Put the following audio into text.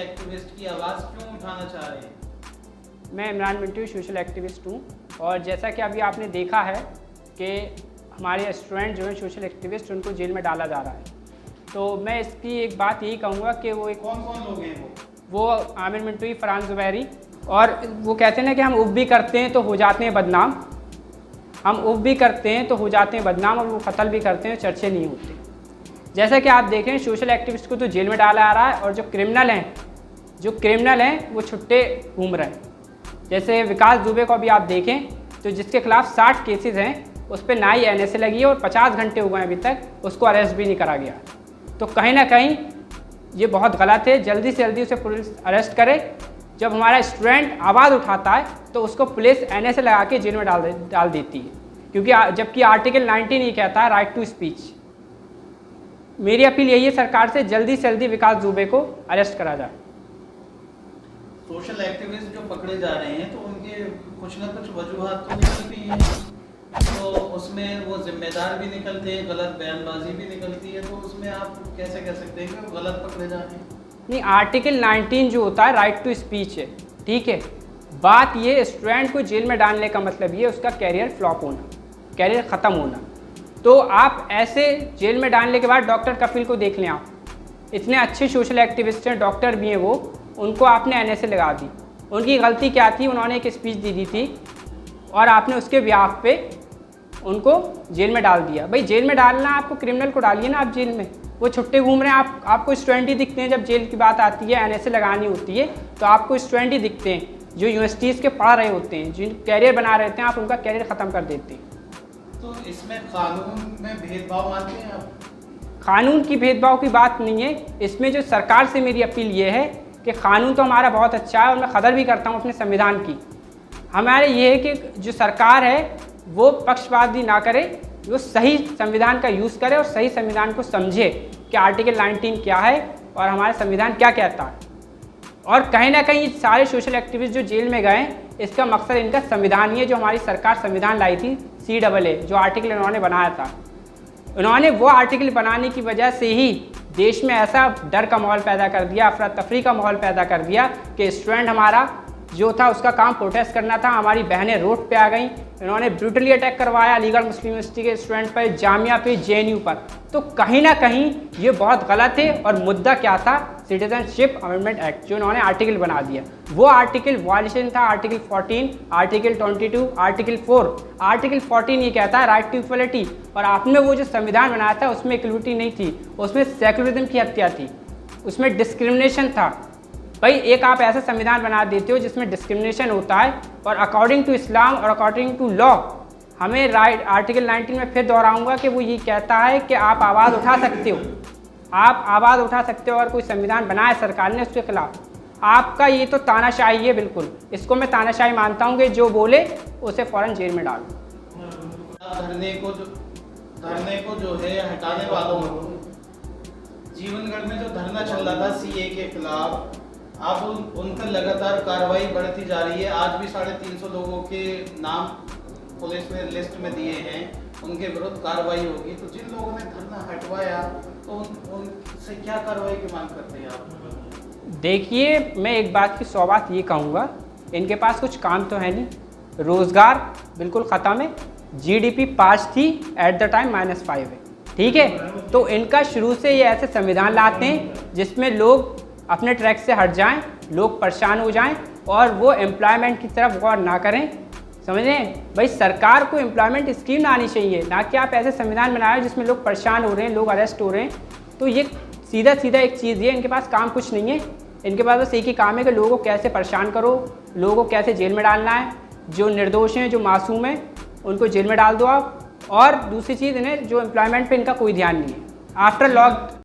Activist की आवाज़ क्यों उठाना चाह रहे हैं? मैं इमरान मिंटू सोशल एक्टिविस्ट हूँ और जैसा कि अभी आपने देखा है कि हमारे स्टूडेंट जो हैं सोशल एक्टिविस्ट उनको जेल में डाला जा रहा है, तो मैं इसकी एक बात यही कहूँगा कि वो एक कौन कौन लोग हैं वो आमिर मिंटू, फरहान ज़ुबैरी, और वो कहते हैं ना कि हम उफ भी करते हैं तो हो जाते हैं बदनाम, हम उफ भी करते हैं तो हो जाते हैं बदनाम, और वो कत्ल भी करते हैं चर्चे नहीं होते। जैसा कि आप देखें सोशल एक्टिविस्ट को तो जेल में डाला आ रहा है और जो क्रिमिनल हैं वो छुट्टे घूम रहे हैं। जैसे विकास दुबे को अभी आप देखें तो जिसके खिलाफ 60 केसेस हैं उस पर ना ही NSA लगी है और 50 घंटे हो गए अभी तक उसको अरेस्ट भी नहीं करा गया। तो कहीं ना कहीं ये बहुत गलत है, जल्दी से जल्दी उसे पुलिस अरेस्ट करे। जब हमारा स्टूडेंट आवाज़ उठाता है तो उसको पुलिस NSA लगा के जेल में डाल देती है, क्योंकि जबकि आर्टिकल 19 ये कहता है राइट टू स्पीच। मेरी अपील यही है सरकार से जल्दी विकास दुबे को अरेस्ट करा जाए। सोशल एक्टिविस्ट जो पकड़े जा रहे हैं तो उनके कुछ ना कुछ वजूहात तो निकलती हैं, तो उसमें वो जिम्मेदार भी निकलते हैं, गलत बयानबाजी भी निकलती है, तो उसमें आप कैसे कह सकते हैं कि वो गलत पकड़े जा रहे हैं? नहीं, आर्टिकल 19 जो होता है राइट टू स्पीच है, ठीक है। बात ये स्टूडेंट को जेल में डालने का मतलब ये उसका कैरियर फ्लॉप होना, कैरियर ख़त्म होना। तो आप ऐसे जेल में डालने के बाद डॉक्टर कफील को देख लें, आप इतने अच्छे सोशल एक्टिविस्ट हैं, डॉक्टर भी हैं वो, उनको आपने NSA लगा दी। उनकी गलती क्या थी? उन्होंने एक स्पीच दी थी और आपने उसके ब्याह पे उनको जेल में डाल दिया। भाई जेल में डालना, आपको क्रिमिनल को डालिए ना आप जेल में, वो छुट्टे घूम रहे हैं, आपको स्टूडेंट ही दिखते हैं। जब जेल की बात आती है, NSA लगानी होती है, तो आपको स्टूडेंट ही दिखते हैं जो यूनिवर्सिटीज़ के पढ़ रहे होते हैं, जिन कैरियर बना रहे होते हैं, आप उनका कैरियर ख़त्म कर देते हैं। तो इसमें कानून में भेदभाव मानते हैं आप? कानून की भेदभाव की बात नहीं है इसमें। जो सरकार से मेरी अपील ये है कि कानून तो हमारा बहुत अच्छा है और मैं कदर भी करता हूँ अपने संविधान की। हमारे ये है कि जो सरकार है वो पक्षपाती ना करे, वो सही संविधान का यूज़ करे और सही संविधान को समझे कि आर्टिकल 19 क्या है और हमारा संविधान क्या कहता है। और कहीं ना कहीं सारे सोशल एक्टिविस्ट जो जेल में गए, इसका मकसद इनका संविधान ही है, जो हमारी सरकार संविधान लाई थी CAA, जो आर्टिकल इन्होंने बनाया था। उन्होंने वो आर्टिकल बनाने की वजह से ही देश में ऐसा डर का माहौल पैदा कर दिया, अफरा तफरी का माहौल पैदा कर दिया कि स्टूडेंट हमारा जो था उसका काम प्रोटेस्ट करना था, हमारी बहनें रोड पे आ गई। इन्होंने ब्रूटली अटैक करवाया अलीगढ़ मुस्लिम यूनिवर्सिटी के स्टूडेंट पर, जामिया पे, JNU पर। तो कहीं ना कहीं ये बहुत गलत है। और मुद्दा क्या था? सिटीजनशिप अमेंडमेंट एक्ट, जो इन्होंने आर्टिकल बना दिया, वो आर्टिकल वायलेशन था। Article 14, article 22, article 4। आर्टिकल 14 ये कहता है राइट टू इक्वलिटी, और आपने वो जो संविधान बनाया था उसमें इक्वलिटी नहीं थी, उसमें सेकुलरिज्म की हत्या थी, उसमें डिस्क्रिमिनेशन था। भाई एक आप ऐसा संविधान बना देते हो जिसमें डिस्क्रिमिनेशन होता है, और अकॉर्डिंग टू इस्लाम और अकॉर्डिंग टू लॉ हमें राइट आर्टिकल 19 में फिर दोहराऊंगा कि वो ये कहता है कि आप आवाज़ उठा सकते हो, आप आवाज़ उठा सकते हो। और कोई संविधान बनाया सरकार ने उसके खिलाफ, आपका ये तो तानाशाही है, बिल्कुल इसको मैं तानाशाही मानता हूँ कि जो बोले उसे फ़ौरन जेल में डालो। धरने को जो है हटाने वालों को, जीवनगढ़ में जो धरना चल रहा था CA के खिलाफ, अब उनका लगातार कार्रवाई बढ़ती जा रही है। आज भी 350 लोगों के नाम पुलिस ने लिस्ट में दिए हैं, उनके विरुद्ध कार्रवाई होगी। तो जिन लोगों ने धरना हटवाया तो उनसे क्या कार्रवाई की मांग करते हैं आप? देखिए, मैं एक बात की 100 बात ये कहूँगा, इनके पास कुछ काम तो है नहीं, रोज़गार बिल्कुल ख़त्म है, GDP 5 थी एट द टाइम -5 है, ठीक है। तो इनका शुरू से ये ऐसे संविधान लाते हैं जिसमें लोग अपने ट्रैक से हट जाएं, लोग परेशान हो जाएं और वो एम्प्लॉयमेंट की तरफ गौर ना करें। समझें भाई, सरकार को एम्प्लॉयमेंट स्कीम लानी चाहिए, ना कि आप ऐसे संविधान बनाए जिसमें लोग परेशान हो रहे हैं, लोग अरेस्ट हो रहे हैं। तो ये सीधा एक चीज़ ये, इनके पास काम कुछ नहीं है, इनके पास बस एक ही काम है कि लोगों को कैसे परेशान करो, लोगों को कैसे जेल में डालना है, जो निर्दोष हैं, जो मासूम हैं, उनको जेल में डाल दो आप। और दूसरी चीज़, इन्हें जो एम्प्लॉयमेंट पे इनका कोई ध्यान नहीं है। After lock